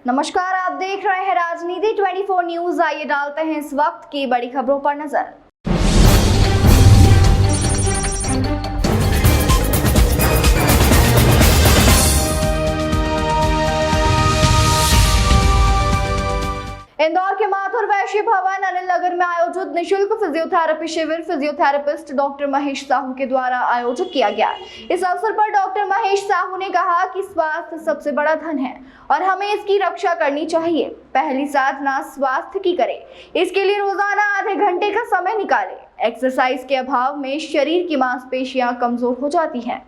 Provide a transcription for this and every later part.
नमस्कार, आप देख रहे हैं राजनीति 24 न्यूज। आइए डालते हैं इस वक्त की बड़ी खबरों पर नजर। इंदौर के माथुर वैश्य भवन अनिल नगर में आयोजित निशुल्क फिजियोथेरेपी शिविर फिजियोथेरेपिस्ट डॉक्टर महेश साहू के द्वारा आयोजित किया गया। इस अवसर पर डॉक्टर महेश साहू ने कहा कि स्वास्थ्य सबसे बड़ा धन है और हमें इसकी रक्षा करनी चाहिए। पहली साधना स्वास्थ्य की करें, इसके लिए रोजाना आधे घंटे का समय निकालें। एक्सरसाइज के अभाव में शरीर की मांसपेशियां कमजोर हो जाती हैं।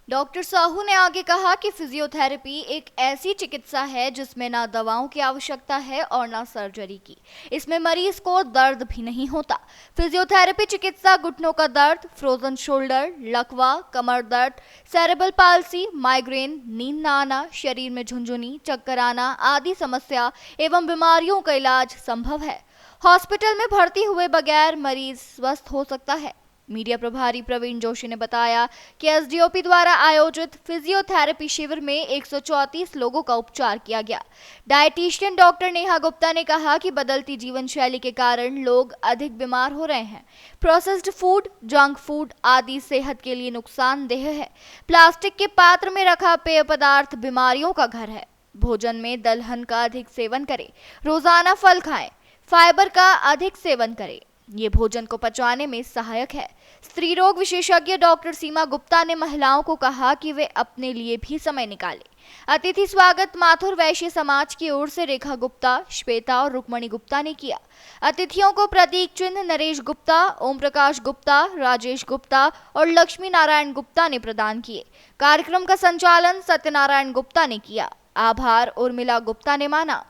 डॉक्टर साहू ने आगे कहा कि फिजियोथेरेपी एक ऐसी चिकित्सा है जिसमें ना दवाओं की आवश्यकता है और ना सर्जरी की। इसमें मरीज को दर्द भी नहीं होता। फिजियोथेरेपी चिकित्सा घुटनों का दर्द, फ्रोजन शोल्डर, लकवा, कमर दर्द, सेरेब्रल पाल्सी, माइग्रेन, नींद न आना, शरीर में झुंझुनी, चक्कर आना आदि समस्या एवं बीमारियों का इलाज संभव है। हॉस्पिटल में भर्ती हुए बगैर मरीज स्वस्थ हो सकता है। मीडिया प्रभारी प्रवीण जोशी ने बताया कि एसडीओपी द्वारा आयोजित फिजियोथेरेपी शिविर में 134 लोगों का उपचार किया गया। डाइटिशियन डॉक्टर नेहा गुप्ता ने कहा कि बदलती जीवन शैली के कारण लोग अधिक बीमार हो रहे हैं। प्रोसेस्ड फूड, जंक फूड आदि सेहत के लिए नुकसानदेह है। प्लास्टिक के पात्र में रखा पेय पदार्थ बीमारियों का घर है। भोजन में दलहन का अधिक सेवन करें। रोजाना फल खाएं। फाइबर का अधिक सेवन करें, ये भोजन को पचाने में सहायक है। स्त्री रोग विशेषज्ञ डॉक्टर सीमा गुप्ता ने महिलाओं को कहा कि वे अपने लिए भी समय निकालें। अतिथि स्वागत माथुर वैश्य समाज की ओर से रेखा गुप्ता, श्वेता और रुक्मणी गुप्ता ने किया। अतिथियों को प्रतीक चिन्ह नरेश गुप्ता, ओम प्रकाश गुप्ता, राजेश गुप्ता और लक्ष्मी नारायण गुप्ता ने प्रदान किए। कार्यक्रम का संचालन सत्यनारायण गुप्ता ने किया। आभार उर्मिला गुप्ता ने माना।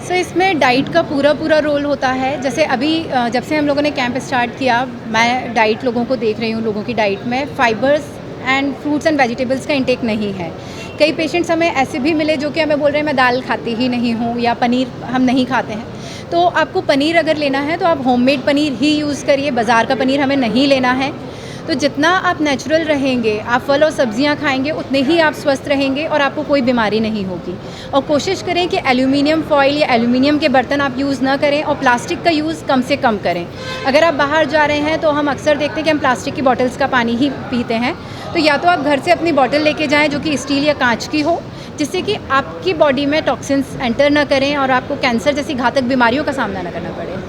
सर इसमें डाइट का पूरा रोल होता है। जैसे अभी जब से हम लोगों ने कैंप स्टार्ट किया, मैं डाइट लोगों को देख रही हूँ। लोगों की डाइट में fibres and fruits and vegetables का इंटेक नहीं है। कई पेशेंट्स हमें ऐसे भी मिले जो कि हमें बोल रहे हैं मैं दाल खाती ही नहीं हूँ या पनीर हम नहीं खाते हैं। तो आपको पनीर अगर लेना है तो आप होममेड पनीर ही यूज़ करिए, बाज़ार का पनीर हमें नहीं लेना है। तो जितना आप नेचुरल रहेंगे, आप फल और सब्जियां खाएंगे, उतने ही आप स्वस्थ रहेंगे और आपको कोई बीमारी नहीं होगी। और कोशिश करें कि एल्यूमिनियम फॉइल या एल्यूमिनियम के बर्तन आप यूज़ ना करें और प्लास्टिक का यूज़ कम से कम करें। अगर आप बाहर जा रहे हैं तो हम अक्सर देखते हैं कि हम प्लास्टिक की बॉटल्स का पानी ही पीते हैं। तो या तो आप घर से अपनी बॉटल लेके जाएँ जो कि स्टील या कांच की हो, जिससे कि आपकी बॉडी में टॉक्सिन्स एंटर ना करें और आपको कैंसर जैसी घातक बीमारियों का सामना न करना पड़े।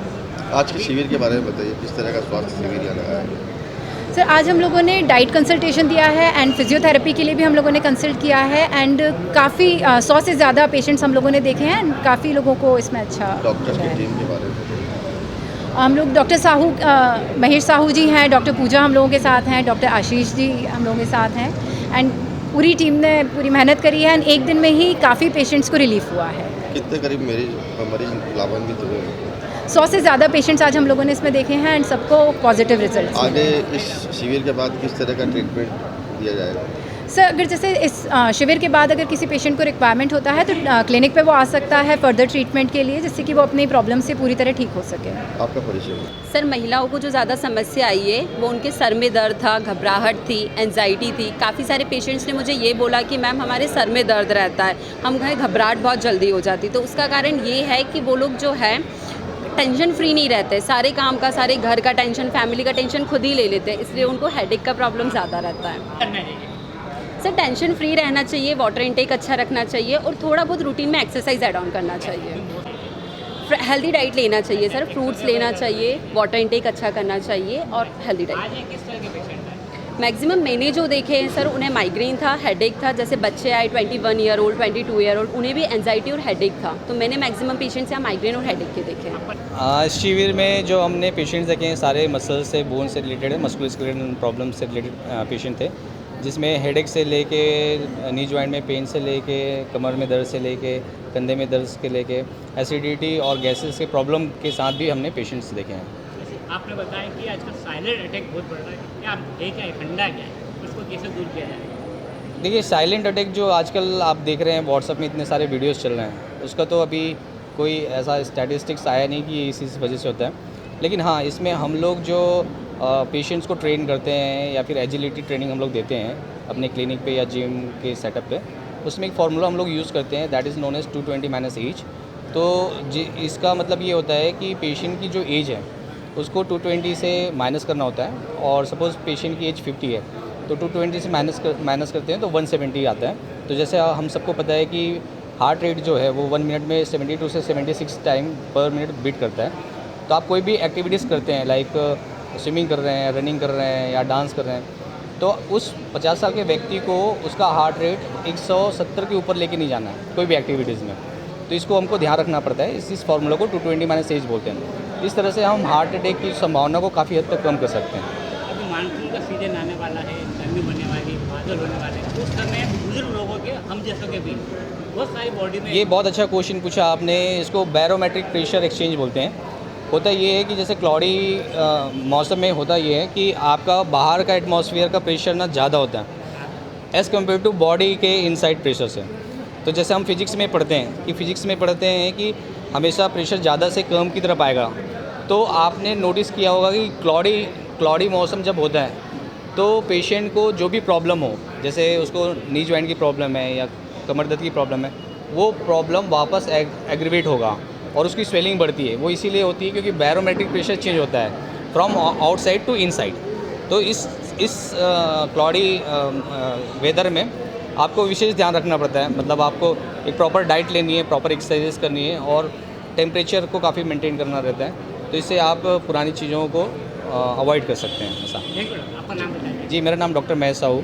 आज के शिविर के बारे में बताइए, किस तरह का स्वास्थ्य शिविर लगा है? सर आज हम लोगों ने डाइट कंसल्टेशन दिया है एंड फिजियोथेरेपी के लिए भी हम लोगों ने कंसल्ट किया है एंड काफ़ी 100 से ज़्यादा पेशेंट्स हम लोगों ने देखे हैं एंड काफ़ी लोगों को इसमें अच्छा। डॉक्टर्स की टीम के बारे में हम लोग डॉक्टर साहू महेश साहू जी हैं, डॉक्टर पूजा हम लोगों के साथ हैं, डॉक्टर आशीष जी हम लोगों के साथ हैं एंड पूरी टीम ने पूरी मेहनत करी है एंड एक दिन में ही काफ़ी पेशेंट्स को रिलीफ हुआ है। कितने करीब मरीज लाभान्वित हुए? 100 से ज़्यादा पेशेंट्स आज हम लोगों ने इसमें देखे हैं एंड सबको पॉजिटिव रिजल्ट। आगे इस शिविर के बाद किस तरह का ट्रीटमेंट दिया जाएगा? सर अगर जैसे इस शिविर के बाद अगर किसी पेशेंट को रिक्वायरमेंट होता है तो क्लिनिक पे वो आ सकता है फर्दर ट्रीटमेंट के लिए, जिससे कि वो अपनी प्रॉब्लम से पूरी तरह ठीक हो सके। आपका परिचय? सर महिलाओं को जो ज़्यादा समस्या आई है वो उनके सर में दर्द था, घबराहट थी, एंजाइटी थी। काफ़ी सारे पेशेंट्स ने मुझे ये बोला कि मैम हमारे सर में दर्द रहता है, हम घबराहट बहुत जल्दी हो जाती। तो उसका कारण ये है कि वो लोग जो है टेंशन फ्री नहीं रहते, सारे काम का, सारे घर का टेंशन, फैमिली का टेंशन खुद ही ले लेते हैं, इसलिए उनको हेडेक का प्रॉब्लम ज़्यादा रहता है। सर टेंशन फ्री रहना चाहिए, वाटर इनटेक अच्छा रखना चाहिए और थोड़ा बहुत रूटीन में एक्सरसाइज ऐड ऑन करना चाहिए। हेल्दी डाइट लेना चाहिए सर, फ्रूट्स लेना चाहिए, वाटर इनटेक अच्छा करना चाहिए और हेल्दी डाइट। मैक्सिमम मैंने जो देखे हैं सर उन्हें माइग्रेन था, हेडेक था। जैसे बच्चे आए 21 ईयर ओल्ड, 22 ईयर ओल्ड, उन्हें भी एंजाइटी और हेडेक था। तो मैंने मैक्सिमम पेशेंट्स यहाँ माइग्रेन और हेडेक के देखे हैं। इस शिविर में जो हमने पेशेंट्स देखे हैं सारे मसल से, बोन से रिलेटेड है, मस्कुलोस्केलेटल प्रॉब्लम से रिलेटेड पेशेंट थे, जिसमें हेडेक से लेके नी जॉइंट में पेन से लेके कमर में दर्द से लेके कंधे में दर्द के लेके एसिडिटी और गैसेस के प्रॉब्लम के साथ भी हमने पेशेंट्स देखे हैं। आपने बताया कि आजकल साइलेंट अटैक बहुत बढ़ रहा है, क्या है, क्या है, फंडा क्या है, उसको कैसे दूर किया जाए? देखिए साइलेंट अटैक जो आजकल आप देख रहे हैं व्हाट्सएप में इतने सारे वीडियोस चल रहे हैं, उसका तो अभी कोई ऐसा स्टैटिस्टिक्स आया नहीं कि इसी वजह से होता है। लेकिन हाँ, इसमें हम लोग जो पेशेंट्स को ट्रेन करते हैं या फिर एजिलिटी ट्रेनिंग हम लोग देते हैं अपने क्लिनिक पे या जिम के सेटअप पे, उसमें एक फार्मूला हम लोग यूज़ करते हैं, that is known as 220 - age. तो इसका मतलब ये होता है कि पेशेंट की जो एज है उसको 220 से माइनस करना होता है, और सपोज़ पेशेंट की एज 50 है तो 220 से माइनस करते हैं तो 170 आता है। तो जैसे हम सबको पता है कि हार्ट रेट जो है वो 1 मिनट में 72 से 76 टाइम पर मिनट बीट करता है। तो आप कोई भी एक्टिविटीज़ करते हैं, लाइक स्विमिंग कर रहे हैं, रनिंग कर रहे हैं या डांस कर रहे हैं, तो उस 50 साल के व्यक्ति को उसका हार्ट रेट 170 के ऊपर लेके नहीं जाना है कोई भी एक्टिविटीज़ में। तो इसको हमको ध्यान रखना पड़ता है, इस फार्मूला को 220 - एज बोलते हैं। इस तरह से हम हार्ट अटैक की संभावना को काफ़ी हद तक कम कर सकते हैं। अभी मानसून का सीजन आने वाला है, गर्मी बनने वाली, बादल होने वाले हैं, उस समय बुजुर्ग लोगों के, हम जैसों के भी बहुत सारी बॉडी में ये बहुत अच्छा क्वेश्चन पूछा आपने। इसको बैरोमेट्रिक प्रेशर एक्सचेंज बोलते हैं। होता ये है कि जैसे क्लॉडी मौसम में होता ये है कि आपका बाहर का एटमॉस्फेयर का प्रेशर ना ज़्यादा होता है एज़ कम्पेयर टू बॉडी के इनसाइड प्रेशर से। तो जैसे हम फिजिक्स में पढ़ते हैं कि हमेशा प्रेशर ज़्यादा से कम की तरफ आएगा। तो आपने नोटिस किया होगा कि क्लॉडी मौसम जब होता है तो पेशेंट को जो भी प्रॉब्लम हो, जैसे उसको नी जॉइंट की प्रॉब्लम है या कमर दर्द की प्रॉब्लम है, वो प्रॉब्लम वापस एग्रीवेट होगा और उसकी स्वेलिंग बढ़ती है। वो इसीलिए होती है क्योंकि बैरोमेट्रिक प्रेशर चेंज होता है फ्रॉम आउटसाइड टू इनसाइड। तो इस क्लॉडी वेदर में आपको विशेष ध्यान रखना पड़ता है। मतलब आपको एक प्रॉपर डाइट लेनी है, प्रॉपर एक्सरसाइजेस करनी है और टेम्परेचर को काफ़ी मेंटेन करना रहता है। तो इससे आप पुरानी चीज़ों को अवॉइड कर सकते हैं ऐसा। आपका नाम बताइए। जी, मेरा नाम डॉक्टर महेश साहू।